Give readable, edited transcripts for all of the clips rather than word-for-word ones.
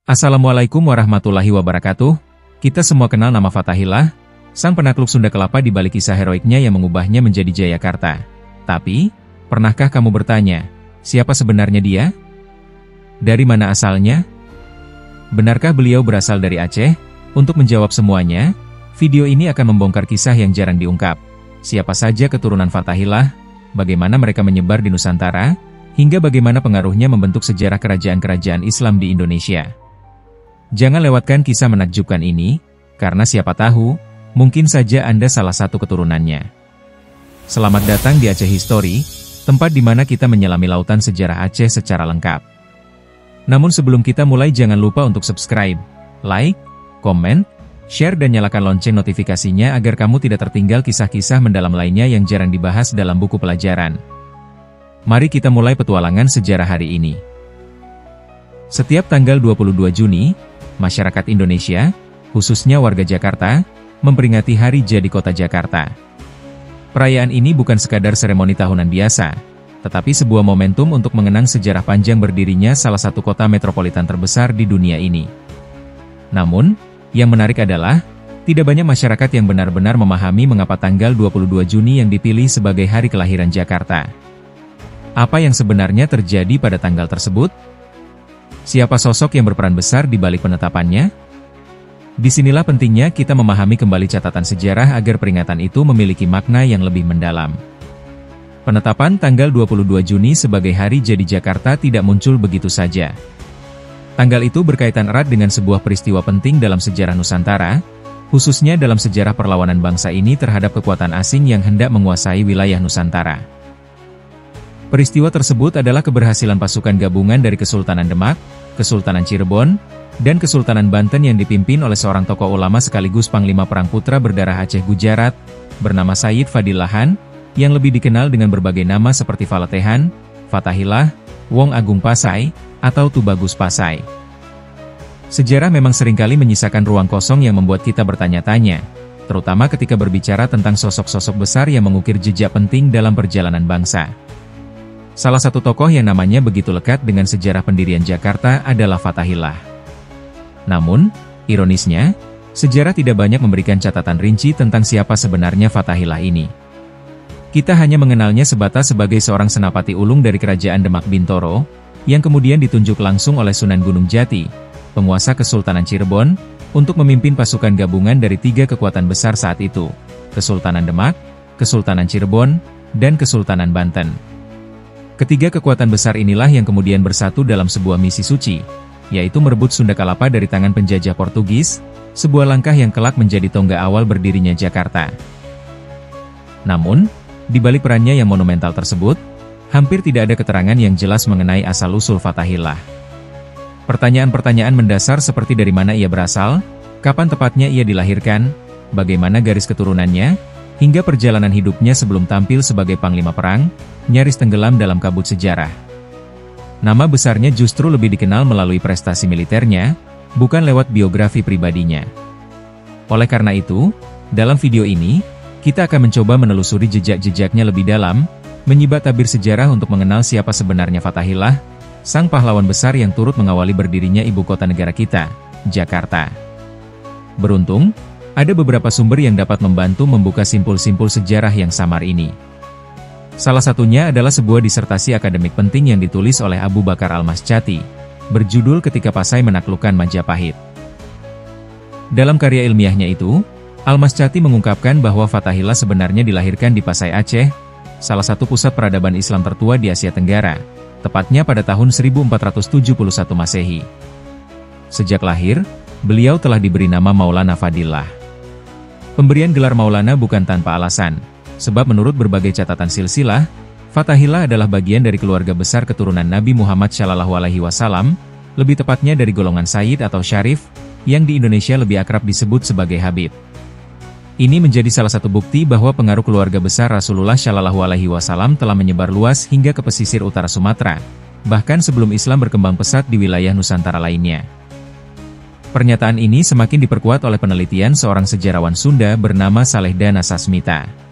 Assalamualaikum warahmatullahi wabarakatuh. Kita semua kenal nama Fathahillah, sang penakluk Sunda Kelapa di balik kisah heroiknya yang mengubahnya menjadi Jayakarta. Tapi, pernahkah kamu bertanya, siapa sebenarnya dia? Dari mana asalnya? Benarkah beliau berasal dari Aceh? Untuk menjawab semuanya, video ini akan membongkar kisah yang jarang diungkap. Siapa saja keturunan Fathahillah, bagaimana mereka menyebar di Nusantara, hingga bagaimana pengaruhnya membentuk sejarah kerajaan-kerajaan Islam di Indonesia. Jangan lewatkan kisah menakjubkan ini, karena siapa tahu, mungkin saja Anda salah satu keturunannya. Selamat datang di Aceh History, tempat di mana kita menyelami lautan sejarah Aceh secara lengkap. Namun sebelum kita mulai jangan lupa untuk subscribe, like, komen, share dan nyalakan lonceng notifikasinya agar kamu tidak tertinggal kisah-kisah mendalam lainnya yang jarang dibahas dalam buku pelajaran. Mari kita mulai petualangan sejarah hari ini. Setiap tanggal 22 Juni, masyarakat Indonesia, khususnya warga Jakarta, memperingati Hari Jadi Kota Jakarta. Perayaan ini bukan sekadar seremoni tahunan biasa, tetapi sebuah momentum untuk mengenang sejarah panjang berdirinya salah satu kota metropolitan terbesar di dunia ini. Namun, yang menarik adalah, tidak banyak masyarakat yang benar-benar memahami mengapa tanggal 22 Juni yang dipilih sebagai hari kelahiran Jakarta. Apa yang sebenarnya terjadi pada tanggal tersebut? Siapa sosok yang berperan besar di balik penetapannya? Disinilah pentingnya kita memahami kembali catatan sejarah agar peringatan itu memiliki makna yang lebih mendalam. Penetapan tanggal 22 Juni sebagai Hari Jadi Jakarta tidak muncul begitu saja. Tanggal itu berkaitan erat dengan sebuah peristiwa penting dalam sejarah Nusantara, khususnya dalam sejarah perlawanan bangsa ini terhadap kekuatan asing yang hendak menguasai wilayah Nusantara. Peristiwa tersebut adalah keberhasilan pasukan gabungan dari Kesultanan Demak, Kesultanan Cirebon, dan Kesultanan Banten yang dipimpin oleh seorang tokoh ulama sekaligus Panglima Perang Putra berdarah Aceh Gujarat, bernama Sayyid Fadilahan, yang lebih dikenal dengan berbagai nama seperti Falatehan, Fathahillah, Wong Agung Pasai, atau Tubagus Pasai. Sejarah memang seringkali menyisakan ruang kosong yang membuat kita bertanya-tanya, terutama ketika berbicara tentang sosok-sosok besar yang mengukir jejak penting dalam perjalanan bangsa. Salah satu tokoh yang namanya begitu lekat dengan sejarah pendirian Jakarta adalah Fathahillah. Namun, ironisnya, sejarah tidak banyak memberikan catatan rinci tentang siapa sebenarnya Fathahillah ini. Kita hanya mengenalnya sebatas sebagai seorang senapati ulung dari Kerajaan Demak Bintoro, yang kemudian ditunjuk langsung oleh Sunan Gunung Jati, penguasa Kesultanan Cirebon, untuk memimpin pasukan gabungan dari tiga kekuatan besar saat itu, Kesultanan Demak, Kesultanan Cirebon, dan Kesultanan Banten. Ketiga kekuatan besar inilah yang kemudian bersatu dalam sebuah misi suci, yaitu merebut Sunda Kelapa dari tangan penjajah Portugis, sebuah langkah yang kelak menjadi tonggak awal berdirinya Jakarta. Namun, di balik perannya yang monumental tersebut, hampir tidak ada keterangan yang jelas mengenai asal-usul Fathahillah. Pertanyaan-pertanyaan mendasar seperti dari mana ia berasal, kapan tepatnya ia dilahirkan, bagaimana garis keturunannya, hingga perjalanan hidupnya sebelum tampil sebagai Panglima Perang, nyaris tenggelam dalam kabut sejarah. Nama besarnya justru lebih dikenal melalui prestasi militernya, bukan lewat biografi pribadinya. Oleh karena itu, dalam video ini, kita akan mencoba menelusuri jejak-jejaknya lebih dalam, menyibak tabir sejarah untuk mengenal siapa sebenarnya Fathahillah, sang pahlawan besar yang turut mengawali berdirinya ibu kota negara kita, Jakarta. Beruntung, ada beberapa sumber yang dapat membantu membuka simpul-simpul sejarah yang samar ini. Salah satunya adalah sebuah disertasi akademik penting yang ditulis oleh Abu Bakar Al-Maschati, berjudul Ketika Pasai Menaklukkan Majapahit. Dalam karya ilmiahnya itu, Al-Maschati mengungkapkan bahwa Fathahillah sebenarnya dilahirkan di Pasai Aceh, salah satu pusat peradaban Islam tertua di Asia Tenggara, tepatnya pada tahun 1471 Masehi. Sejak lahir, beliau telah diberi nama Maulana Fadillah. Pemberian gelar Maulana bukan tanpa alasan, sebab menurut berbagai catatan silsilah, Fathahillah adalah bagian dari keluarga besar keturunan Nabi Muhammad SAW, lebih tepatnya dari golongan Sayyid atau Syarif, yang di Indonesia lebih akrab disebut sebagai Habib. Ini menjadi salah satu bukti bahwa pengaruh keluarga besar Rasulullah SAW telah menyebar luas hingga ke pesisir utara Sumatera, bahkan sebelum Islam berkembang pesat di wilayah Nusantara lainnya. Pernyataan ini semakin diperkuat oleh penelitian seorang sejarawan Sunda bernama Saleh Dana Sasmita.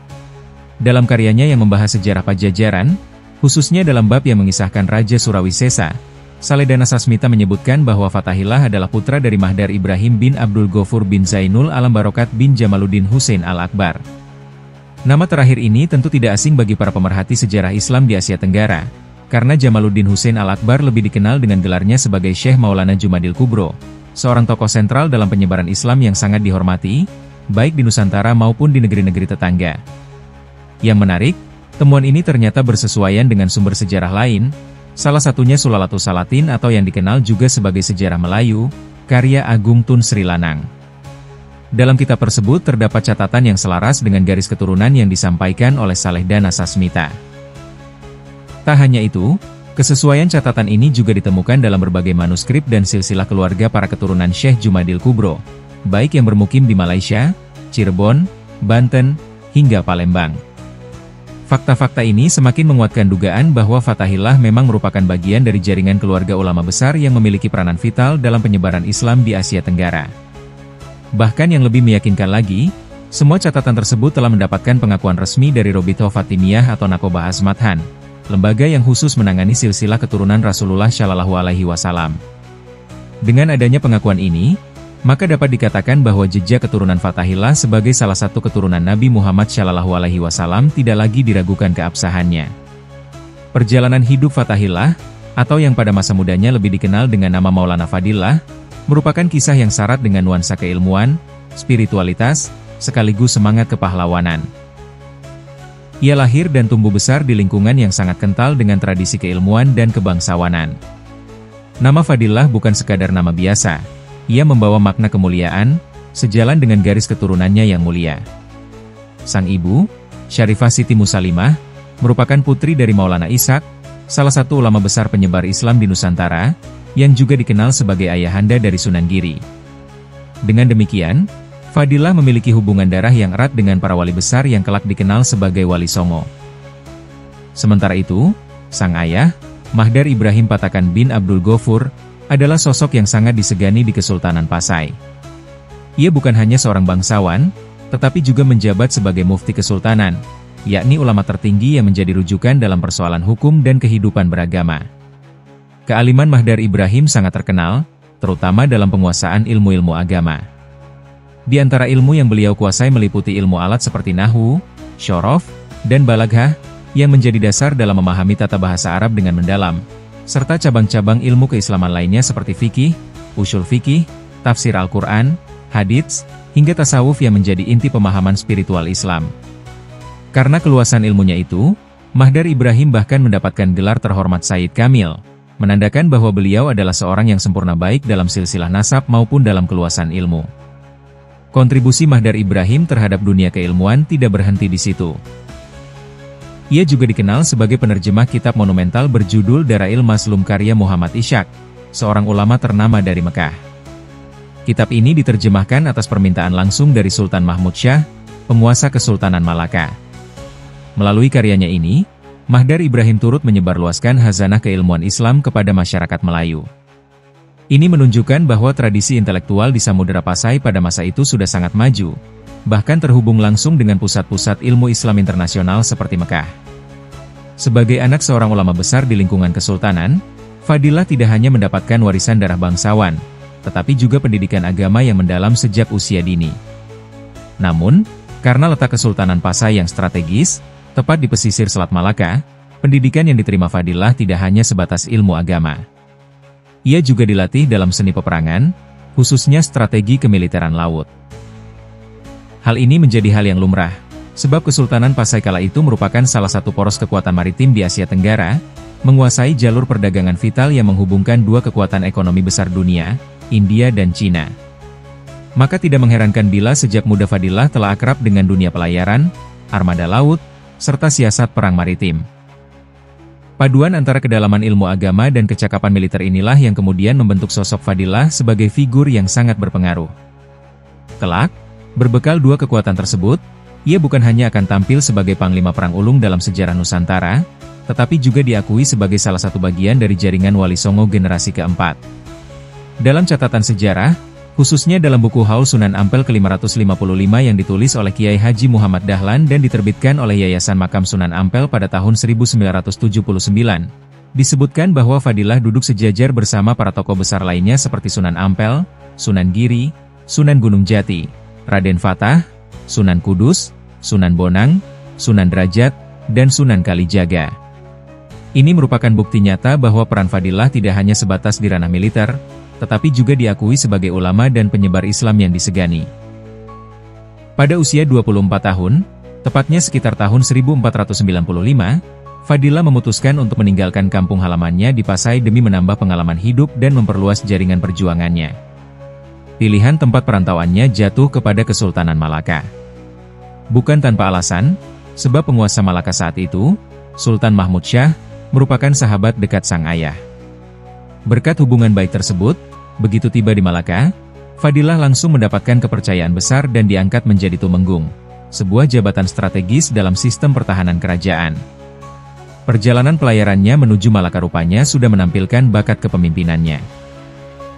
Dalam karyanya yang membahas sejarah Pajajaran, khususnya dalam bab yang mengisahkan Raja Surawisesa, Saleh Dana Sasmita menyebutkan bahwa Fathahillah adalah putra dari Mahdar Ibrahim bin Abdul Ghafur bin Zainul Alam Barokat bin Jamaluddin Hussein Al-Akbar. Nama terakhir ini tentu tidak asing bagi para pemerhati sejarah Islam di Asia Tenggara, karena Jamaluddin Hussein Al-Akbar lebih dikenal dengan gelarnya sebagai Syekh Maulana Jumadil Kubro, seorang tokoh sentral dalam penyebaran Islam yang sangat dihormati, baik di Nusantara maupun di negeri-negeri tetangga. Yang menarik, temuan ini ternyata bersesuaian dengan sumber sejarah lain, salah satunya Sulalatus Salatin atau yang dikenal juga sebagai Sejarah Melayu, karya Agung Tun Sri Lanang. Dalam kitab tersebut terdapat catatan yang selaras dengan garis keturunan yang disampaikan oleh Saleh Dana Sasmita. Tak hanya itu, kesesuaian catatan ini juga ditemukan dalam berbagai manuskrip dan silsilah keluarga para keturunan Syekh Jumadil Kubro, baik yang bermukim di Malaysia, Cirebon, Banten, hingga Palembang. Fakta-fakta ini semakin menguatkan dugaan bahwa Fathahillah memang merupakan bagian dari jaringan keluarga ulama besar yang memiliki peranan vital dalam penyebaran Islam di Asia Tenggara. Bahkan yang lebih meyakinkan lagi, semua catatan tersebut telah mendapatkan pengakuan resmi dari Robitoh Fatimiyah atau Naqobah Azmathan, lembaga yang khusus menangani silsilah keturunan Rasulullah Shallallahu Alaihi Wasallam. Dengan adanya pengakuan ini, maka dapat dikatakan bahwa jejak keturunan Fathahillah sebagai salah satu keturunan Nabi Muhammad Shallallahu Alaihi Wasallam tidak lagi diragukan keabsahannya. Perjalanan hidup Fathahillah, atau yang pada masa mudanya lebih dikenal dengan nama Maulana Fadillah, merupakan kisah yang syarat dengan nuansa keilmuan, spiritualitas, sekaligus semangat kepahlawanan. Ia lahir dan tumbuh besar di lingkungan yang sangat kental dengan tradisi keilmuan dan kebangsawanan. Nama Fadillah bukan sekadar nama biasa. Ia membawa makna kemuliaan, sejalan dengan garis keturunannya yang mulia. Sang ibu, Syarifah Siti Musalimah, merupakan putri dari Maulana Ishaq, salah satu ulama besar penyebar Islam di Nusantara, yang juga dikenal sebagai ayahanda dari Sunan Giri. Dengan demikian, Fadillah memiliki hubungan darah yang erat dengan para wali besar yang kelak dikenal sebagai Wali Songo. Sementara itu, sang ayah, Mahdar Ibrahim Patakan bin Abdul Ghafur, adalah sosok yang sangat disegani di Kesultanan Pasai. Ia bukan hanya seorang bangsawan, tetapi juga menjabat sebagai mufti kesultanan, yakni ulama tertinggi yang menjadi rujukan dalam persoalan hukum dan kehidupan beragama. Kealiman Mahdar Ibrahim sangat terkenal, terutama dalam penguasaan ilmu-ilmu agama. Di antara ilmu yang beliau kuasai meliputi ilmu alat seperti nahwu, syorof, dan balaghah, yang menjadi dasar dalam memahami tata bahasa Arab dengan mendalam, serta cabang-cabang ilmu keislaman lainnya seperti fikih, usul fikih, tafsir Al-Quran, hadits, hingga tasawuf yang menjadi inti pemahaman spiritual Islam. Karena keluasan ilmunya itu, Mahdar Ibrahim bahkan mendapatkan gelar terhormat Sayyid Kamil, menandakan bahwa beliau adalah seorang yang sempurna baik dalam silsilah nasab maupun dalam keluasan ilmu. Kontribusi Mahdar Ibrahim terhadap dunia keilmuan tidak berhenti di situ. Ia juga dikenal sebagai penerjemah kitab monumental berjudul Darail Maslum karya Muhammad Ishaq, seorang ulama ternama dari Mekah. Kitab ini diterjemahkan atas permintaan langsung dari Sultan Mahmud Shah, penguasa Kesultanan Malaka. Melalui karyanya ini, Mahdar Ibrahim turut menyebarluaskan khazanah keilmuan Islam kepada masyarakat Melayu. Ini menunjukkan bahwa tradisi intelektual di Samudera Pasai pada masa itu sudah sangat maju, bahkan terhubung langsung dengan pusat-pusat ilmu Islam internasional seperti Mekah. Sebagai anak seorang ulama besar di lingkungan kesultanan, Fadillah tidak hanya mendapatkan warisan darah bangsawan, tetapi juga pendidikan agama yang mendalam sejak usia dini. Namun, karena letak Kesultanan Pasai yang strategis, tepat di pesisir Selat Malaka, pendidikan yang diterima Fadillah tidak hanya sebatas ilmu agama. Ia juga dilatih dalam seni peperangan, khususnya strategi kemiliteran laut. Hal ini menjadi hal yang lumrah, sebab Kesultanan Pasai kala itu merupakan salah satu poros kekuatan maritim di Asia Tenggara, menguasai jalur perdagangan vital yang menghubungkan dua kekuatan ekonomi besar dunia, India dan Cina. Maka tidak mengherankan bila sejak muda Fadillah telah akrab dengan dunia pelayaran, armada laut, serta siasat perang maritim. Paduan antara kedalaman ilmu agama dan kecakapan militer inilah yang kemudian membentuk sosok Fadillah sebagai figur yang sangat berpengaruh. Kelak, berbekal dua kekuatan tersebut, ia bukan hanya akan tampil sebagai panglima perang ulung dalam sejarah Nusantara, tetapi juga diakui sebagai salah satu bagian dari jaringan Wali Songo generasi keempat. Dalam catatan sejarah, khususnya dalam buku Haul Sunan Ampel ke-555 yang ditulis oleh Kiai Haji Muhammad Dahlan dan diterbitkan oleh Yayasan Makam Sunan Ampel pada tahun 1979, disebutkan bahwa Fadilah duduk sejajar bersama para tokoh besar lainnya seperti Sunan Ampel, Sunan Giri, Sunan Gunung Jati, Raden Fatah, Sunan Kudus, Sunan Bonang, Sunan Derajat, dan Sunan Kalijaga. Ini merupakan bukti nyata bahwa peran Fadilah tidak hanya sebatas di ranah militer, tetapi juga diakui sebagai ulama dan penyebar Islam yang disegani. Pada usia 24 tahun, tepatnya sekitar tahun 1495, Fadilah memutuskan untuk meninggalkan kampung halamannya di Pasai demi menambah pengalaman hidup dan memperluas jaringan perjuangannya. Pilihan tempat perantauannya jatuh kepada Kesultanan Malaka. Bukan tanpa alasan, sebab penguasa Malaka saat itu, Sultan Mahmud Shah, merupakan sahabat dekat sang ayah. Berkat hubungan baik tersebut, begitu tiba di Malaka, Fadilah langsung mendapatkan kepercayaan besar dan diangkat menjadi Tumenggung, sebuah jabatan strategis dalam sistem pertahanan kerajaan. Perjalanan pelayarannya menuju Malaka rupanya sudah menampilkan bakat kepemimpinannya.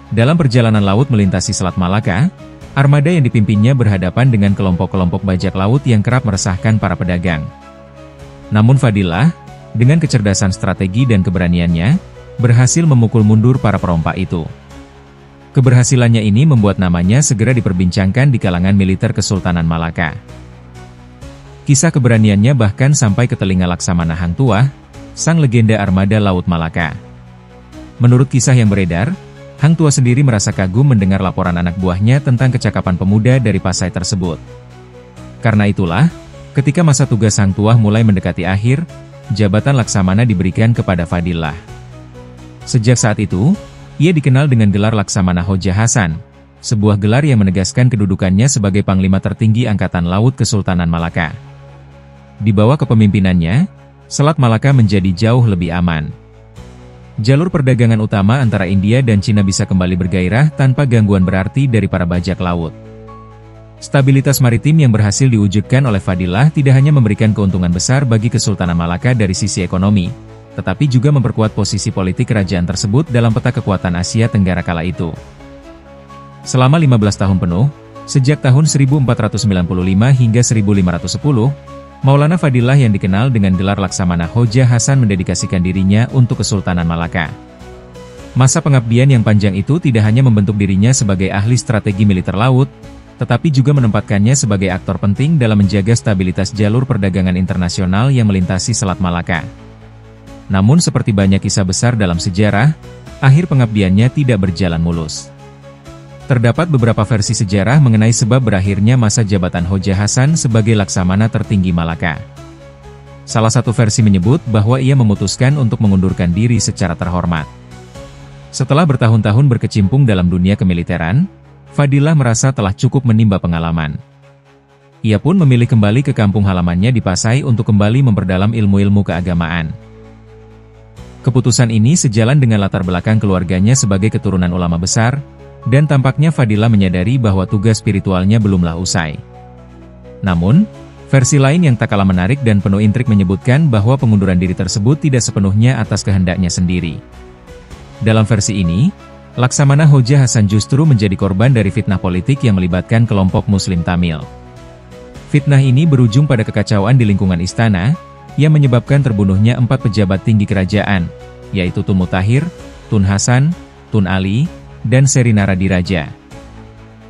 Dalam perjalanan laut melintasi Selat Malaka, armada yang dipimpinnya berhadapan dengan kelompok-kelompok bajak laut yang kerap meresahkan para pedagang. Namun Fadilah, dengan kecerdasan strategi dan keberaniannya, berhasil memukul mundur para perompak itu. Keberhasilannya ini membuat namanya segera diperbincangkan di kalangan militer Kesultanan Malaka. Kisah keberaniannya bahkan sampai ke telinga Laksamana Hang Tuah, sang legenda armada Laut Malaka. Menurut kisah yang beredar, Hang Tuah sendiri merasa kagum mendengar laporan anak buahnya tentang kecakapan pemuda dari Pasai tersebut. Karena itulah, ketika masa tugas Hang Tuah mulai mendekati akhir, jabatan Laksamana diberikan kepada Fadilah. Sejak saat itu, ia dikenal dengan gelar Laksamana Hoja Hasan, sebuah gelar yang menegaskan kedudukannya sebagai Panglima tertinggi Angkatan Laut Kesultanan Malaka. Di bawah kepemimpinannya, Selat Malaka menjadi jauh lebih aman. Jalur perdagangan utama antara India dan Cina bisa kembali bergairah tanpa gangguan berarti dari para bajak laut. Stabilitas maritim yang berhasil diwujudkan oleh Fadilah tidak hanya memberikan keuntungan besar bagi Kesultanan Malaka dari sisi ekonomi, tetapi juga memperkuat posisi politik kerajaan tersebut dalam peta kekuatan Asia Tenggara kala itu. Selama 15 tahun penuh, sejak tahun 1495 hingga 1510, Maulana Fadilah yang dikenal dengan gelar Laksamana Hoja Hasan mendedikasikan dirinya untuk Kesultanan Malaka. Masa pengabdian yang panjang itu tidak hanya membentuk dirinya sebagai ahli strategi militer laut, tetapi juga menempatkannya sebagai aktor penting dalam menjaga stabilitas jalur perdagangan internasional yang melintasi Selat Malaka. Namun seperti banyak kisah besar dalam sejarah, akhir pengabdiannya tidak berjalan mulus. Terdapat beberapa versi sejarah mengenai sebab berakhirnya masa jabatan Hoja Hasan sebagai Laksamana tertinggi Malaka. Salah satu versi menyebut bahwa ia memutuskan untuk mengundurkan diri secara terhormat. Setelah bertahun-tahun berkecimpung dalam dunia kemiliteran, Fadilah merasa telah cukup menimba pengalaman. Ia pun memilih kembali ke kampung halamannya di Pasai untuk kembali memperdalam ilmu-ilmu keagamaan. Keputusan ini sejalan dengan latar belakang keluarganya sebagai keturunan ulama besar, dan tampaknya Fadilah menyadari bahwa tugas spiritualnya belumlah usai. Namun, versi lain yang tak kalah menarik dan penuh intrik menyebutkan bahwa pengunduran diri tersebut tidak sepenuhnya atas kehendaknya sendiri. Dalam versi ini, Laksamana Hoja Hasan justru menjadi korban dari fitnah politik yang melibatkan kelompok Muslim Tamil. Fitnah ini berujung pada kekacauan di lingkungan istana, yang menyebabkan terbunuhnya 4 pejabat tinggi kerajaan, yaitu Tun Mutahir, Tun Hasan, Tun Ali, dan Seri Naradiraja.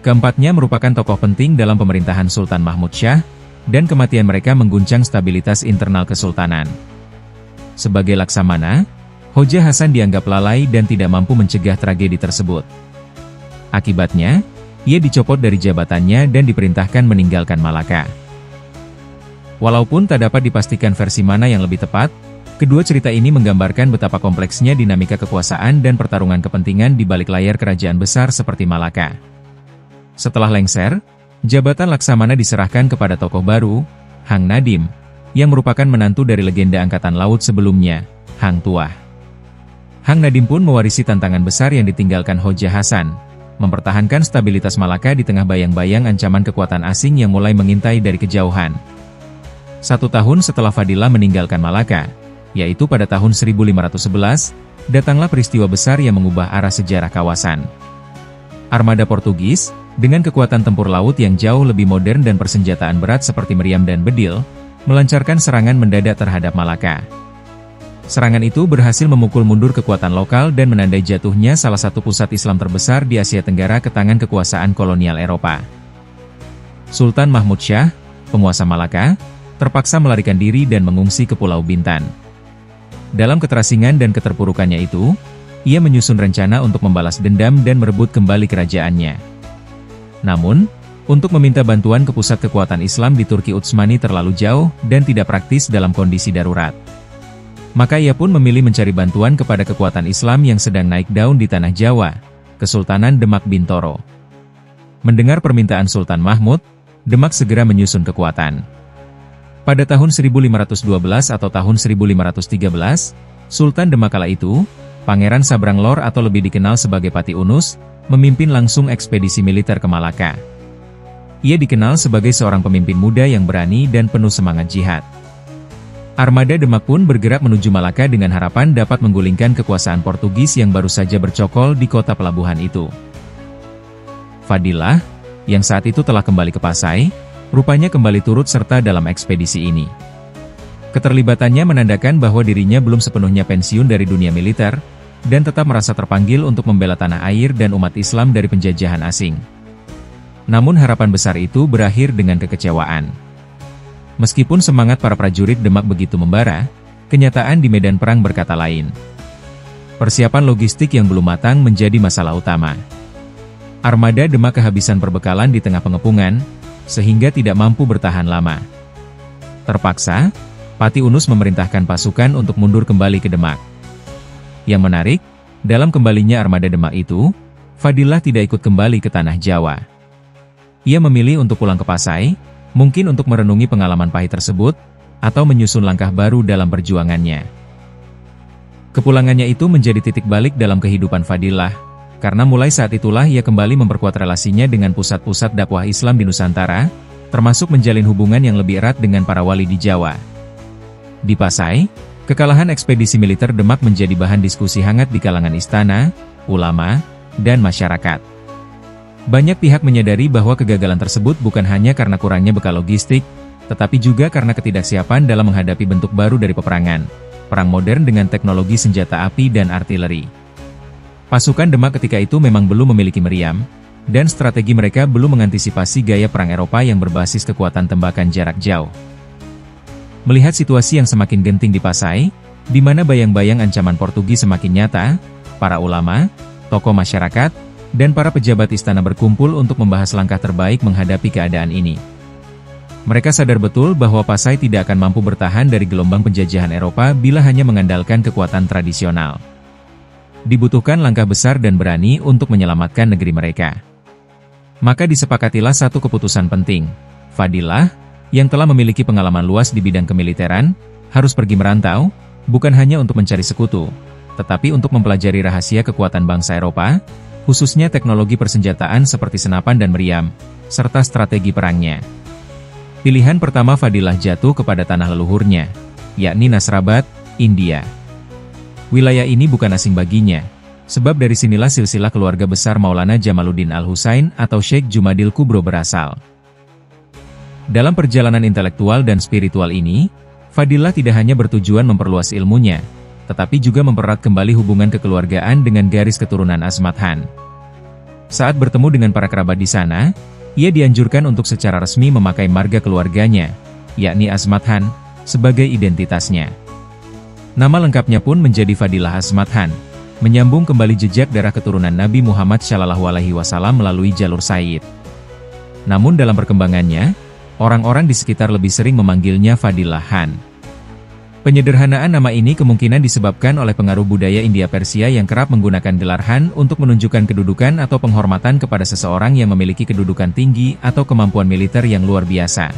Keempatnya merupakan tokoh penting dalam pemerintahan Sultan Mahmud Shah, dan kematian mereka mengguncang stabilitas internal kesultanan. Sebagai Laksamana, Hoja Hasan dianggap lalai dan tidak mampu mencegah tragedi tersebut. Akibatnya, ia dicopot dari jabatannya dan diperintahkan meninggalkan Malaka. Walaupun tak dapat dipastikan versi mana yang lebih tepat, kedua cerita ini menggambarkan betapa kompleksnya dinamika kekuasaan dan pertarungan kepentingan di balik layar kerajaan besar seperti Malaka. Setelah lengser, jabatan Laksamana diserahkan kepada tokoh baru, Hang Nadim, yang merupakan menantu dari legenda Angkatan Laut sebelumnya, Hang Tuah. Hang Nadim pun mewarisi tantangan besar yang ditinggalkan Hoja Hasan, mempertahankan stabilitas Malaka di tengah bayang-bayang ancaman kekuatan asing yang mulai mengintai dari kejauhan. 1 tahun setelah Fadilah meninggalkan Malaka, yaitu pada tahun 1511, datanglah peristiwa besar yang mengubah arah sejarah kawasan. Armada Portugis, dengan kekuatan tempur laut yang jauh lebih modern dan persenjataan berat seperti meriam dan bedil, melancarkan serangan mendadak terhadap Malaka. Serangan itu berhasil memukul mundur kekuatan lokal dan menandai jatuhnya salah satu pusat Islam terbesar di Asia Tenggara ke tangan kekuasaan kolonial Eropa. Sultan Mahmud Shah, penguasa Malaka, terpaksa melarikan diri dan mengungsi ke Pulau Bintan. Dalam keterasingan dan keterpurukannya itu, ia menyusun rencana untuk membalas dendam dan merebut kembali kerajaannya. Namun, untuk meminta bantuan ke pusat kekuatan Islam di Turki Utsmani terlalu jauh dan tidak praktis dalam kondisi darurat. Maka ia pun memilih mencari bantuan kepada kekuatan Islam yang sedang naik daun di Tanah Jawa, Kesultanan Demak Bintoro. Mendengar permintaan Sultan Mahmud, Demak segera menyusun kekuatan. Pada tahun 1512 atau tahun 1513, Sultan Demak kala itu, Pangeran Sabranglor atau lebih dikenal sebagai Pati Unus, memimpin langsung ekspedisi militer ke Malaka. Ia dikenal sebagai seorang pemimpin muda yang berani dan penuh semangat jihad. Armada Demak pun bergerak menuju Malaka dengan harapan dapat menggulingkan kekuasaan Portugis yang baru saja bercokol di kota pelabuhan itu. Fadillah, yang saat itu telah kembali ke Pasai, rupanya kembali turut serta dalam ekspedisi ini. Keterlibatannya menandakan bahwa dirinya belum sepenuhnya pensiun dari dunia militer, dan tetap merasa terpanggil untuk membela tanah air dan umat Islam dari penjajahan asing. Namun harapan besar itu berakhir dengan kekecewaan. Meskipun semangat para prajurit Demak begitu membara, kenyataan di medan perang berkata lain. Persiapan logistik yang belum matang menjadi masalah utama. Armada Demak kehabisan perbekalan di tengah pengepungan, sehingga tidak mampu bertahan lama. Terpaksa, Pati Unus memerintahkan pasukan untuk mundur kembali ke Demak. Yang menarik, dalam kembalinya armada Demak itu, Fadillah tidak ikut kembali ke Tanah Jawa. Ia memilih untuk pulang ke Pasai, mungkin untuk merenungi pengalaman pahit tersebut, atau menyusun langkah baru dalam perjuangannya. Kepulangannya itu menjadi titik balik dalam kehidupan Fadillah, karena mulai saat itulah ia kembali memperkuat relasinya dengan pusat-pusat dakwah Islam di Nusantara, termasuk menjalin hubungan yang lebih erat dengan para wali di Jawa. Di Pasai, kekalahan ekspedisi militer Demak menjadi bahan diskusi hangat di kalangan istana, ulama, dan masyarakat. Banyak pihak menyadari bahwa kegagalan tersebut bukan hanya karena kurangnya bekal logistik, tetapi juga karena ketidaksiapan dalam menghadapi bentuk baru dari peperangan, perang modern dengan teknologi senjata api dan artileri. Pasukan Demak ketika itu memang belum memiliki meriam, dan strategi mereka belum mengantisipasi gaya perang Eropa yang berbasis kekuatan tembakan jarak jauh. Melihat situasi yang semakin genting di Pasai, di mana bayang-bayang ancaman Portugis semakin nyata, para ulama, tokoh masyarakat, dan para pejabat istana berkumpul untuk membahas langkah terbaik menghadapi keadaan ini. Mereka sadar betul bahwa Pasai tidak akan mampu bertahan dari gelombang penjajahan Eropa bila hanya mengandalkan kekuatan tradisional. Dibutuhkan langkah besar dan berani untuk menyelamatkan negeri mereka. Maka disepakatilah satu keputusan penting. Fadillah, yang telah memiliki pengalaman luas di bidang kemiliteran, harus pergi merantau, bukan hanya untuk mencari sekutu, tetapi untuk mempelajari rahasia kekuatan bangsa Eropa, khususnya teknologi persenjataan seperti senapan dan meriam, serta strategi perangnya. Pilihan pertama Fadillah jatuh kepada tanah leluhurnya, yakni Nasrabad, India. Wilayah ini bukan asing baginya, sebab dari sinilah silsilah keluarga besar Maulana Jamaluddin Al-Husain atau Sheikh Jumadil Kubro berasal. Dalam perjalanan intelektual dan spiritual ini, Fadillah tidak hanya bertujuan memperluas ilmunya, tetapi juga mempererat kembali hubungan kekeluargaan dengan garis keturunan Azmat Han. Saat bertemu dengan para kerabat di sana, ia dianjurkan untuk secara resmi memakai marga keluarganya, yakni Azmat Han, sebagai identitasnya. Nama lengkapnya pun menjadi Fadillah Azmat Han, menyambung kembali jejak darah keturunan Nabi Muhammad SAW melalui jalur Sayyid. Namun dalam perkembangannya, orang-orang di sekitar lebih sering memanggilnya Fadillah Han. Penyederhanaan nama ini kemungkinan disebabkan oleh pengaruh budaya India Persia yang kerap menggunakan gelar Han untuk menunjukkan kedudukan atau penghormatan kepada seseorang yang memiliki kedudukan tinggi atau kemampuan militer yang luar biasa.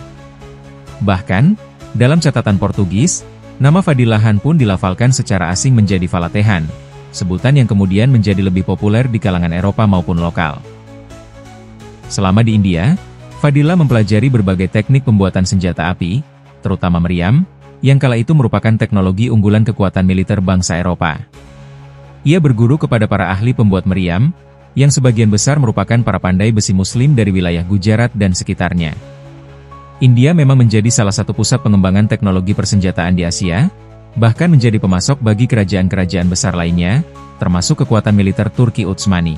Bahkan, dalam catatan Portugis, nama Fadillah Han pun dilafalkan secara asing menjadi Falatehan, sebutan yang kemudian menjadi lebih populer di kalangan Eropa maupun lokal. Selama di India, Fadillah mempelajari berbagai teknik pembuatan senjata api, terutama meriam, yang kala itu merupakan teknologi unggulan kekuatan militer bangsa Eropa. Ia berguru kepada para ahli pembuat meriam, yang sebagian besar merupakan para pandai besi muslim dari wilayah Gujarat dan sekitarnya. India memang menjadi salah satu pusat pengembangan teknologi persenjataan di Asia, bahkan menjadi pemasok bagi kerajaan-kerajaan besar lainnya, termasuk kekuatan militer Turki Utsmani.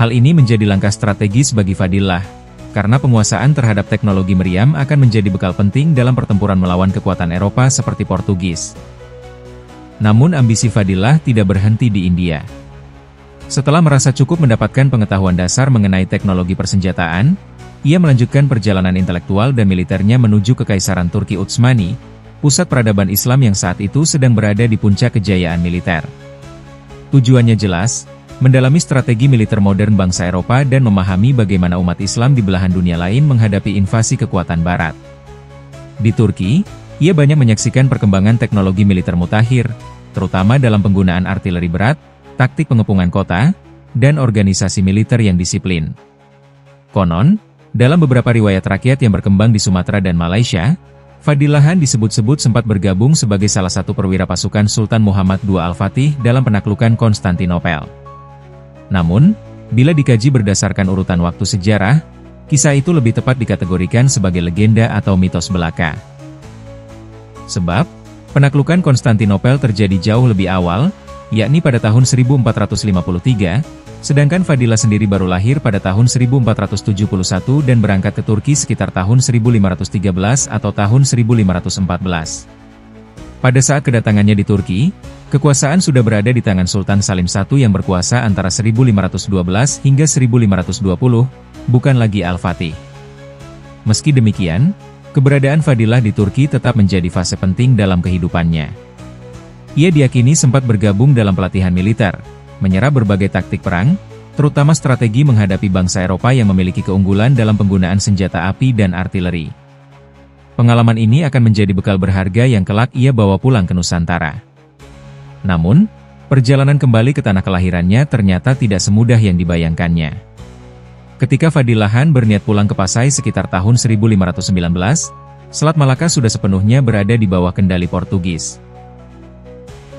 Hal ini menjadi langkah strategis bagi Fadillah, karena penguasaan terhadap teknologi meriam akan menjadi bekal penting dalam pertempuran melawan kekuatan Eropa seperti Portugis. Namun ambisi Fadillah tidak berhenti di India. Setelah merasa cukup mendapatkan pengetahuan dasar mengenai teknologi persenjataan, ia melanjutkan perjalanan intelektual dan militernya menuju Kekaisaran Turki Utsmani, pusat peradaban Islam yang saat itu sedang berada di puncak kejayaan militer. Tujuannya jelas, mendalami strategi militer modern bangsa Eropa dan memahami bagaimana umat Islam di belahan dunia lain menghadapi invasi kekuatan Barat. Di Turki, ia banyak menyaksikan perkembangan teknologi militer mutakhir, terutama dalam penggunaan artileri berat, taktik pengepungan kota, dan organisasi militer yang disiplin. Konon, dalam beberapa riwayat rakyat yang berkembang di Sumatera dan Malaysia, Fadillahan disebut-sebut sempat bergabung sebagai salah satu perwira pasukan Sultan Muhammad II Al-Fatih dalam penaklukan Konstantinopel. Namun, bila dikaji berdasarkan urutan waktu sejarah, kisah itu lebih tepat dikategorikan sebagai legenda atau mitos belaka. Sebab, penaklukan Konstantinopel terjadi jauh lebih awal, yakni pada tahun 1453, sedangkan Fadillah sendiri baru lahir pada tahun 1471 dan berangkat ke Turki sekitar tahun 1513 atau tahun 1514. Pada saat kedatangannya di Turki, kekuasaan sudah berada di tangan Sultan Salim I yang berkuasa antara 1512 hingga 1520, bukan lagi Al-Fatih. Meski demikian, keberadaan Fadillah di Turki tetap menjadi fase penting dalam kehidupannya. Ia diyakini sempat bergabung dalam pelatihan militer, menyerap berbagai taktik perang, terutama strategi menghadapi bangsa Eropa yang memiliki keunggulan dalam penggunaan senjata api dan artileri. Pengalaman ini akan menjadi bekal berharga yang kelak ia bawa pulang ke Nusantara. Namun, perjalanan kembali ke tanah kelahirannya ternyata tidak semudah yang dibayangkannya. Ketika Fadillahan berniat pulang ke Pasai sekitar tahun 1519, Selat Malaka sudah sepenuhnya berada di bawah kendali Portugis.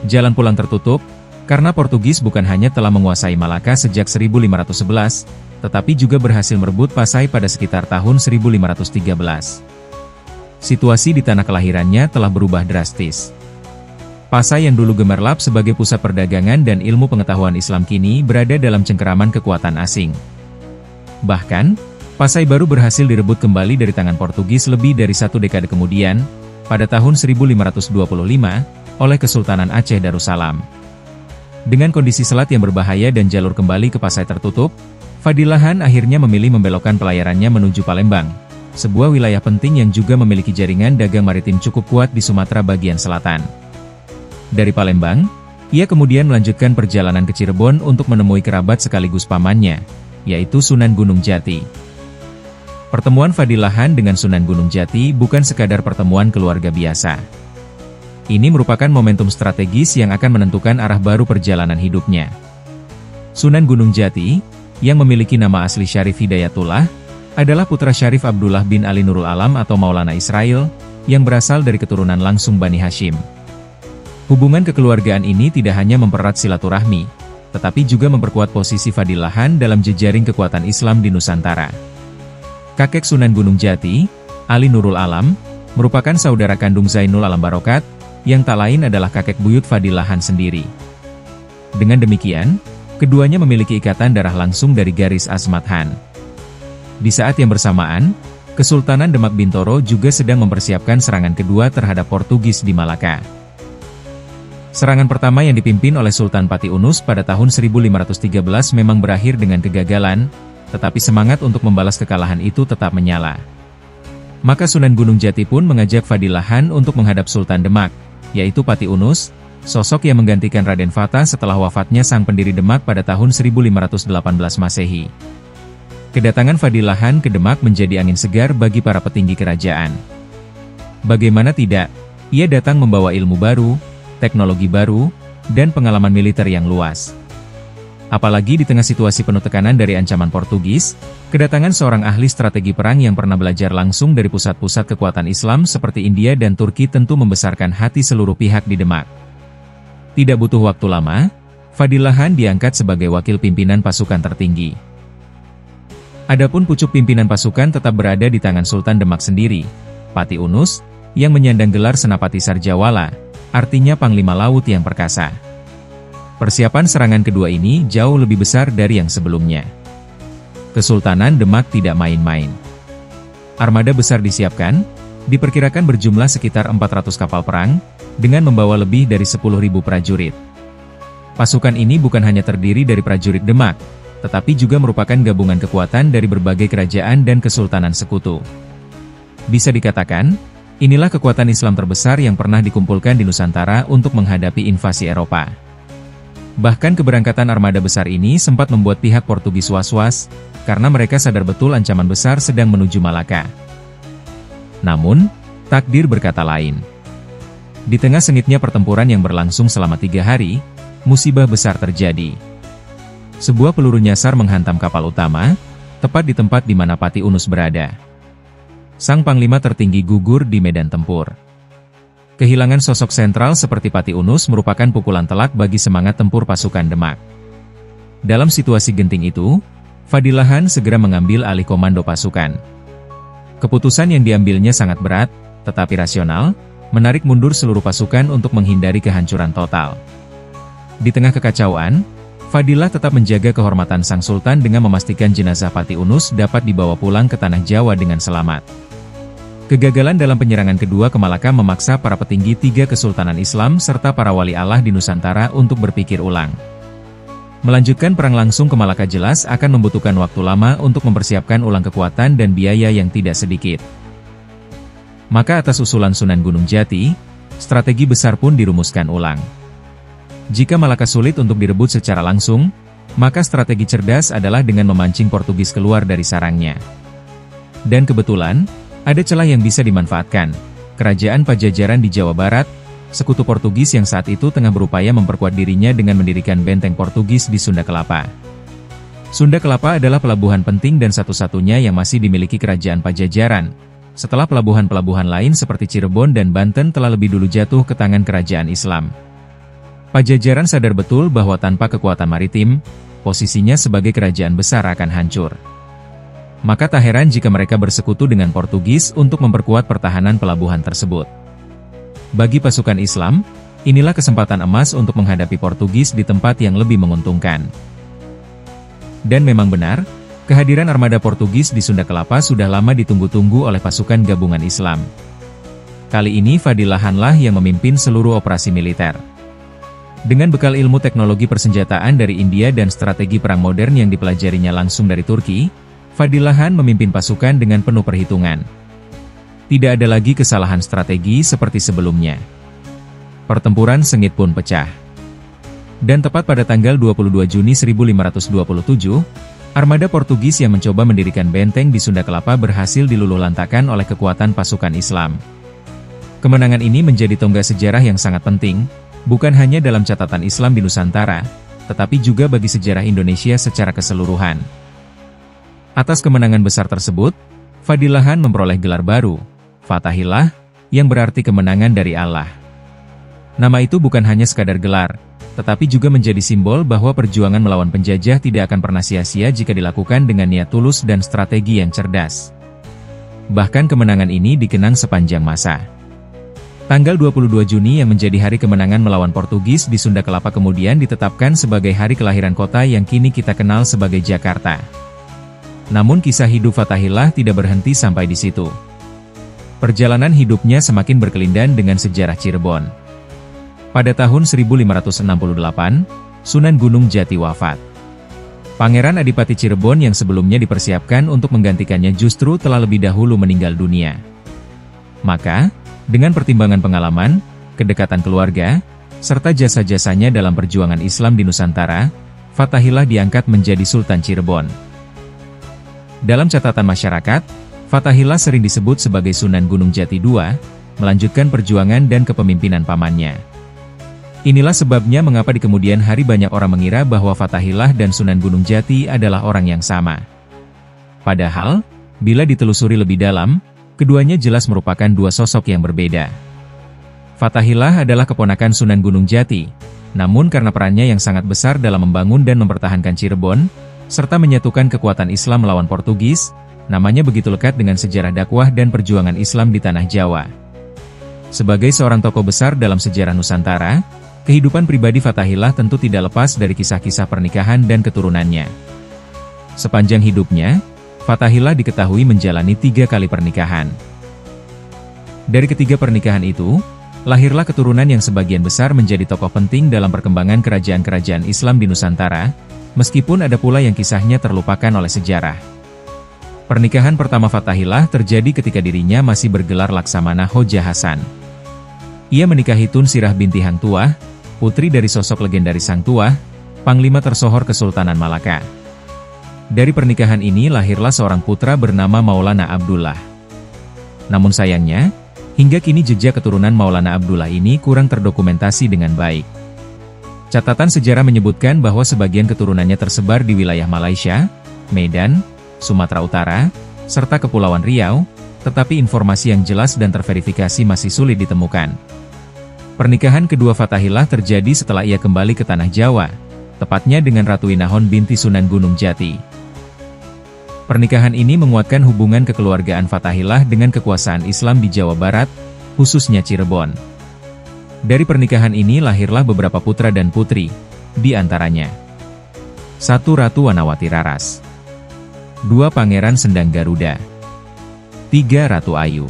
Jalan pulang tertutup, karena Portugis bukan hanya telah menguasai Malaka sejak 1511, tetapi juga berhasil merebut Pasai pada sekitar tahun 1513. Situasi di tanah kelahirannya telah berubah drastis. Pasai yang dulu gemerlap sebagai pusat perdagangan dan ilmu pengetahuan Islam kini berada dalam cengkeraman kekuatan asing. Bahkan, Pasai baru berhasil direbut kembali dari tangan Portugis lebih dari satu dekade kemudian, pada tahun 1525, oleh Kesultanan Aceh Darussalam. Dengan kondisi selat yang berbahaya dan jalur kembali ke Pasai tertutup, Fadillahan akhirnya memilih membelokkan pelayarannya menuju Palembang, sebuah wilayah penting yang juga memiliki jaringan dagang maritim cukup kuat di Sumatera bagian selatan. Dari Palembang, ia kemudian melanjutkan perjalanan ke Cirebon untuk menemui kerabat sekaligus pamannya, yaitu Sunan Gunung Jati. Pertemuan Fadillahan dengan Sunan Gunung Jati bukan sekadar pertemuan keluarga biasa. Ini merupakan momentum strategis yang akan menentukan arah baru perjalanan hidupnya. Sunan Gunung Jati, yang memiliki nama asli Syarif Hidayatullah, adalah putra Syarif Abdullah bin Ali Nurul Alam atau Maulana Israel, yang berasal dari keturunan langsung Bani Hashim. Hubungan kekeluargaan ini tidak hanya mempererat silaturahmi, tetapi juga memperkuat posisi Fadillahan dalam jejaring kekuatan Islam di Nusantara. Kakek Sunan Gunung Jati, Ali Nurul Alam, merupakan saudara kandung Zainul Alam Barokat, yang tak lain adalah kakek buyut Fadillahan sendiri. Dengan demikian, keduanya memiliki ikatan darah langsung dari garis Azmat Han. Di saat yang bersamaan, Kesultanan Demak Bintoro juga sedang mempersiapkan serangan kedua terhadap Portugis di Malaka. Serangan pertama yang dipimpin oleh Sultan Pati Unus pada tahun 1513 memang berakhir dengan kegagalan, tetapi semangat untuk membalas kekalahan itu tetap menyala. Maka Sunan Gunung Jati pun mengajak Fadillahan untuk menghadap Sultan Demak, yaitu Pati Unus, sosok yang menggantikan Raden Fata setelah wafatnya sang pendiri Demak pada tahun 1518 Masehi. Kedatangan Fadillahan ke Demak menjadi angin segar bagi para petinggi kerajaan. Bagaimana tidak, ia datang membawa ilmu baru, teknologi baru, dan pengalaman militer yang luas. Apalagi di tengah situasi penuh tekanan dari ancaman Portugis, kedatangan seorang ahli strategi perang yang pernah belajar langsung dari pusat-pusat kekuatan Islam seperti India dan Turki tentu membesarkan hati seluruh pihak di Demak. Tidak butuh waktu lama, Fadillahan diangkat sebagai wakil pimpinan pasukan tertinggi. Adapun pucuk pimpinan pasukan tetap berada di tangan Sultan Demak sendiri, Pati Unus, yang menyandang gelar Senapati Sarjawala, artinya panglima laut yang perkasa. Persiapan serangan kedua ini jauh lebih besar dari yang sebelumnya. Kesultanan Demak tidak main-main. Armada besar disiapkan, diperkirakan berjumlah sekitar 400 kapal perang, dengan membawa lebih dari 10.000 prajurit. Pasukan ini bukan hanya terdiri dari prajurit Demak, tetapi juga merupakan gabungan kekuatan dari berbagai kerajaan dan kesultanan sekutu. Bisa dikatakan, inilah kekuatan Islam terbesar yang pernah dikumpulkan di Nusantara untuk menghadapi invasi Eropa. Bahkan keberangkatan armada besar ini sempat membuat pihak Portugis was-was, karena mereka sadar betul ancaman besar sedang menuju Malaka. Namun, takdir berkata lain. Di tengah sengitnya pertempuran yang berlangsung selama 3 hari, musibah besar terjadi. Sebuah peluru nyasar menghantam kapal utama, tepat di tempat di mana Pati Unus berada. Sang panglima tertinggi gugur di medan tempur. Kehilangan sosok sentral seperti Pati Unus merupakan pukulan telak bagi semangat tempur pasukan Demak. Dalam situasi genting itu, Fadilahan segera mengambil alih komando pasukan. Keputusan yang diambilnya sangat berat, tetapi rasional, menarik mundur seluruh pasukan untuk menghindari kehancuran total. Di tengah kekacauan, Fadilah tetap menjaga kehormatan sang sultan dengan memastikan jenazah Pati Unus dapat dibawa pulang ke tanah Jawa dengan selamat. Kegagalan dalam penyerangan kedua ke Malaka memaksa para petinggi 3 kesultanan Islam serta para wali Allah di Nusantara untuk berpikir ulang. Melanjutkan perang langsung ke Malaka jelas akan membutuhkan waktu lama untuk mempersiapkan ulang kekuatan dan biaya yang tidak sedikit. Maka atas usulan Sunan Gunung Jati, strategi besar pun dirumuskan ulang. Jika Malaka sulit untuk direbut secara langsung, maka strategi cerdas adalah dengan memancing Portugis keluar dari sarangnya. Dan kebetulan, ada celah yang bisa dimanfaatkan. Kerajaan Pajajaran di Jawa Barat, sekutu Portugis yang saat itu tengah berupaya memperkuat dirinya dengan mendirikan benteng Portugis di Sunda Kelapa. Sunda Kelapa adalah pelabuhan penting dan satu-satunya yang masih dimiliki Kerajaan Pajajaran, setelah pelabuhan-pelabuhan lain seperti Cirebon dan Banten telah lebih dulu jatuh ke tangan kerajaan Islam. Pajajaran sadar betul bahwa tanpa kekuatan maritim, posisinya sebagai kerajaan besar akan hancur. Maka tak heran jika mereka bersekutu dengan Portugis untuk memperkuat pertahanan pelabuhan tersebut. Bagi pasukan Islam, inilah kesempatan emas untuk menghadapi Portugis di tempat yang lebih menguntungkan. Dan memang benar, kehadiran armada Portugis di Sunda Kelapa sudah lama ditunggu-tunggu oleh pasukan gabungan Islam. Kali ini Fadilahanlah yang memimpin seluruh operasi militer. Dengan bekal ilmu teknologi persenjataan dari India dan strategi perang modern yang dipelajarinya langsung dari Turki, Fadilahan memimpin pasukan dengan penuh perhitungan. Tidak ada lagi kesalahan strategi seperti sebelumnya. Pertempuran sengit pun pecah. Dan tepat pada tanggal 22 Juni 1527, armada Portugis yang mencoba mendirikan benteng di Sunda Kelapa berhasil diluluhlantakkan oleh kekuatan pasukan Islam. Kemenangan ini menjadi tonggak sejarah yang sangat penting, bukan hanya dalam catatan Islam di Nusantara, tetapi juga bagi sejarah Indonesia secara keseluruhan. Atas kemenangan besar tersebut, Fadilahan memperoleh gelar baru, Fatahillah, yang berarti kemenangan dari Allah. Nama itu bukan hanya sekadar gelar, tetapi juga menjadi simbol bahwa perjuangan melawan penjajah tidak akan pernah sia-sia jika dilakukan dengan niat tulus dan strategi yang cerdas. Bahkan kemenangan ini dikenang sepanjang masa. Tanggal 22 Juni yang menjadi hari kemenangan melawan Portugis di Sunda Kelapa kemudian ditetapkan sebagai hari kelahiran kota yang kini kita kenal sebagai Jakarta. Namun kisah hidup Fatahillah tidak berhenti sampai di situ. Perjalanan hidupnya semakin berkelindan dengan sejarah Cirebon. Pada tahun 1568, Sunan Gunung Jati wafat. Pangeran Adipati Cirebon yang sebelumnya dipersiapkan untuk menggantikannya justru telah lebih dahulu meninggal dunia. Maka, dengan pertimbangan pengalaman, kedekatan keluarga, serta jasa-jasanya dalam perjuangan Islam di Nusantara, Fatahillah diangkat menjadi Sultan Cirebon. Dalam catatan masyarakat, Fatahillah sering disebut sebagai Sunan Gunung Jati II, melanjutkan perjuangan dan kepemimpinan pamannya. Inilah sebabnya mengapa di kemudian hari banyak orang mengira bahwa Fatahillah dan Sunan Gunung Jati adalah orang yang sama. Padahal, bila ditelusuri lebih dalam, keduanya jelas merupakan dua sosok yang berbeda. Fatahillah adalah keponakan Sunan Gunung Jati, namun karena perannya yang sangat besar dalam membangun dan mempertahankan Cirebon, serta menyatukan kekuatan Islam melawan Portugis, namanya begitu lekat dengan sejarah dakwah dan perjuangan Islam di tanah Jawa. Sebagai seorang tokoh besar dalam sejarah Nusantara, kehidupan pribadi Fathahillah tentu tidak lepas dari kisah-kisah pernikahan dan keturunannya. Sepanjang hidupnya, Fathahillah diketahui menjalani 3 kali pernikahan. Dari ketiga pernikahan itu, lahirlah keturunan yang sebagian besar menjadi tokoh penting dalam perkembangan kerajaan-kerajaan Islam di Nusantara, meskipun ada pula yang kisahnya terlupakan oleh sejarah. Pernikahan pertama Fathahillah terjadi ketika dirinya masih bergelar Laksamana Hoja Hasan. Ia menikahi Tun Sirah binti Hang Tuah, putri dari sosok legendaris Sang Tuah, Panglima tersohor Kesultanan Malaka. Dari pernikahan ini lahirlah seorang putra bernama Maulana Abdullah. Namun sayangnya, hingga kini jejak keturunan Maulana Abdullah ini kurang terdokumentasi dengan baik. Catatan sejarah menyebutkan bahwa sebagian keturunannya tersebar di wilayah Malaysia, Medan, Sumatera Utara, serta Kepulauan Riau, tetapi informasi yang jelas dan terverifikasi masih sulit ditemukan. Pernikahan kedua Fathahillah terjadi setelah ia kembali ke Tanah Jawa, tepatnya dengan Ratu Inahon binti Sunan Gunung Jati. Pernikahan ini menguatkan hubungan kekeluargaan Fathahillah dengan kekuasaan Islam di Jawa Barat, khususnya Cirebon. Dari pernikahan ini lahirlah beberapa putra dan putri, di antaranya 1. Ratu Wanawati Raras, 2. Pangeran Sendang Garuda, 3. Ratu Ayu.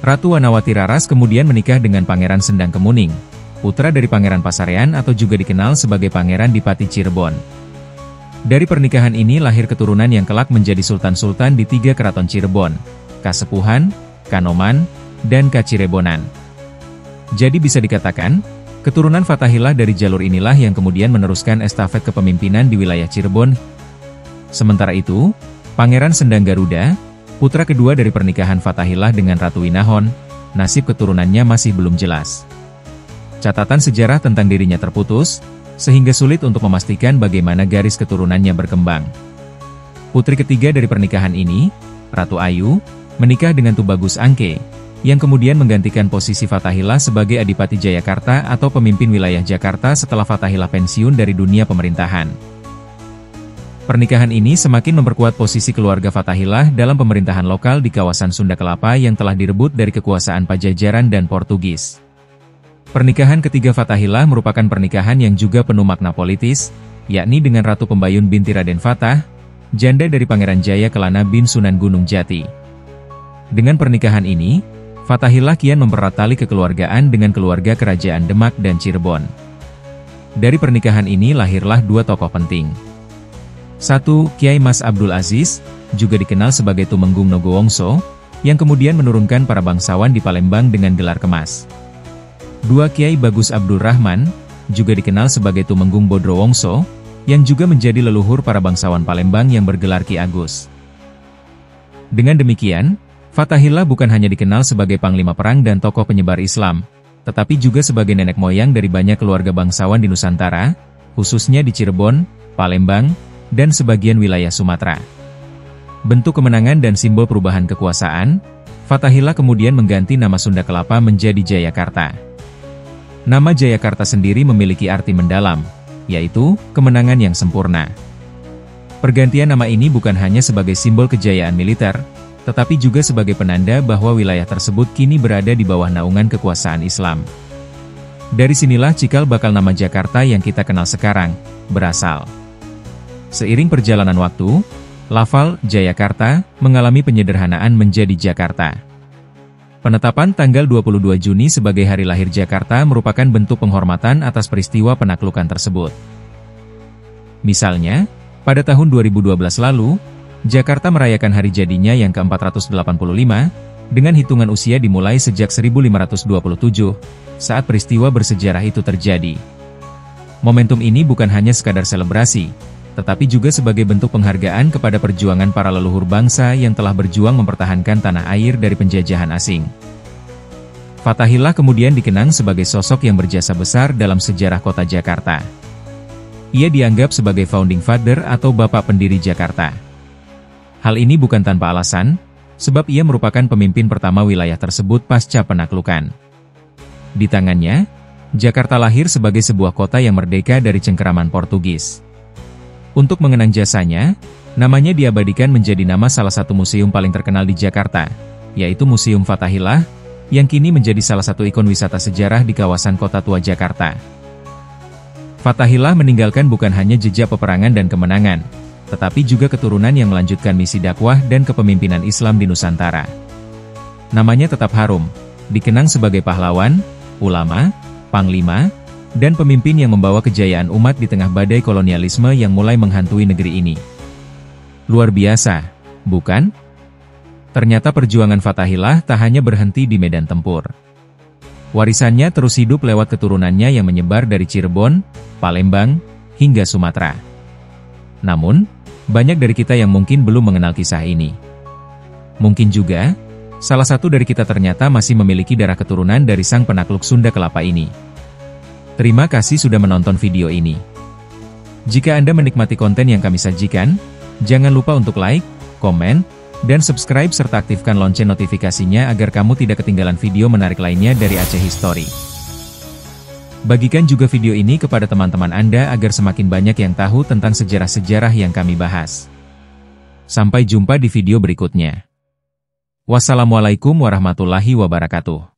Ratu Wanawati Raras kemudian menikah dengan Pangeran Sendang Kemuning, putra dari Pangeran Pasarean atau juga dikenal sebagai Pangeran Dipati Cirebon. Dari pernikahan ini lahir keturunan yang kelak menjadi sultan-sultan di 3 keraton Cirebon, Kasepuhan, Kanoman, dan Kacirebonan. Jadi bisa dikatakan, keturunan Fathahillah dari jalur inilah yang kemudian meneruskan estafet kepemimpinan di wilayah Cirebon. Sementara itu, Pangeran Sendang Garuda, putra kedua dari pernikahan Fathahillah dengan Ratu Inahon, nasib keturunannya masih belum jelas. Catatan sejarah tentang dirinya terputus, sehingga sulit untuk memastikan bagaimana garis keturunannya berkembang. Putri ketiga dari pernikahan ini, Ratu Ayu, menikah dengan Tubagus Angke, yang kemudian menggantikan posisi Fathahillah sebagai Adipati Jayakarta atau pemimpin wilayah Jakarta setelah Fathahillah pensiun dari dunia pemerintahan. Pernikahan ini semakin memperkuat posisi keluarga Fathahillah dalam pemerintahan lokal di kawasan Sunda Kelapa yang telah direbut dari kekuasaan Pajajaran dan Portugis. Pernikahan ketiga Fathahillah merupakan pernikahan yang juga penuh makna politis, yakni dengan Ratu Pembayun binti Raden Fatah, janda dari Pangeran Jaya Kelana bin Sunan Gunung Jati. Dengan pernikahan ini, Fathahillah kian mempererat tali kekeluargaan dengan keluarga kerajaan Demak dan Cirebon. Dari pernikahan ini lahirlah 2 tokoh penting. 1. Kiai Mas Abdul Aziz, juga dikenal sebagai Tumenggung Nogowongso, yang kemudian menurunkan para bangsawan di Palembang dengan gelar Kemas. 2. Kiai Bagus Abdul Rahman, juga dikenal sebagai Tumenggung Bodrowongso, yang juga menjadi leluhur para bangsawan Palembang yang bergelar Ki Agus. Dengan demikian, Fathahillah bukan hanya dikenal sebagai panglima perang dan tokoh penyebar Islam, tetapi juga sebagai nenek moyang dari banyak keluarga bangsawan di Nusantara, khususnya di Cirebon, Palembang, dan sebagian wilayah Sumatera. Bentuk kemenangan dan simbol perubahan kekuasaan, Fathahillah kemudian mengganti nama Sunda Kelapa menjadi Jayakarta. Nama Jayakarta sendiri memiliki arti mendalam, yaitu kemenangan yang sempurna. Pergantian nama ini bukan hanya sebagai simbol kejayaan militer, tetapi juga sebagai penanda bahwa wilayah tersebut kini berada di bawah naungan kekuasaan Islam. Dari sinilah cikal bakal nama Jakarta yang kita kenal sekarang berasal. Seiring perjalanan waktu, lafal Jayakarta mengalami penyederhanaan menjadi Jakarta. Penetapan tanggal 22 Juni sebagai hari lahir Jakarta merupakan bentuk penghormatan atas peristiwa penaklukan tersebut. Misalnya, pada tahun 2012 lalu, Jakarta merayakan hari jadinya yang ke-485, dengan hitungan usia dimulai sejak 1527, saat peristiwa bersejarah itu terjadi. Momentum ini bukan hanya sekadar selebrasi, tetapi juga sebagai bentuk penghargaan kepada perjuangan para leluhur bangsa yang telah berjuang mempertahankan tanah air dari penjajahan asing. Fathahillah kemudian dikenang sebagai sosok yang berjasa besar dalam sejarah kota Jakarta. Ia dianggap sebagai founding father atau bapak pendiri Jakarta. Hal ini bukan tanpa alasan, sebab ia merupakan pemimpin pertama wilayah tersebut pasca penaklukan. Di tangannya, Jakarta lahir sebagai sebuah kota yang merdeka dari cengkeraman Portugis. Untuk mengenang jasanya, namanya diabadikan menjadi nama salah satu museum paling terkenal di Jakarta, yaitu Museum Fathahillah, yang kini menjadi salah satu ikon wisata sejarah di kawasan Kota Tua Jakarta. Fathahillah meninggalkan bukan hanya jejak peperangan dan kemenangan, tetapi juga keturunan yang melanjutkan misi dakwah dan kepemimpinan Islam di Nusantara. Namanya tetap harum, dikenang sebagai pahlawan, ulama, panglima, dan pemimpin yang membawa kejayaan umat di tengah badai kolonialisme yang mulai menghantui negeri ini. Luar biasa, bukan? Ternyata perjuangan Fathahillah tak hanya berhenti di medan tempur. Warisannya terus hidup lewat keturunannya yang menyebar dari Cirebon, Palembang, hingga Sumatera. Namun, banyak dari kita yang mungkin belum mengenal kisah ini. Mungkin juga, salah satu dari kita ternyata masih memiliki darah keturunan dari sang penakluk Sunda Kelapa ini. Terima kasih sudah menonton video ini. Jika Anda menikmati konten yang kami sajikan, jangan lupa untuk like, komen, dan subscribe serta aktifkan lonceng notifikasinya agar kamu tidak ketinggalan video menarik lainnya dari Aceh History. Bagikan juga video ini kepada teman-teman Anda agar semakin banyak yang tahu tentang sejarah-sejarah yang kami bahas. Sampai jumpa di video berikutnya. Wassalamualaikum warahmatullahi wabarakatuh.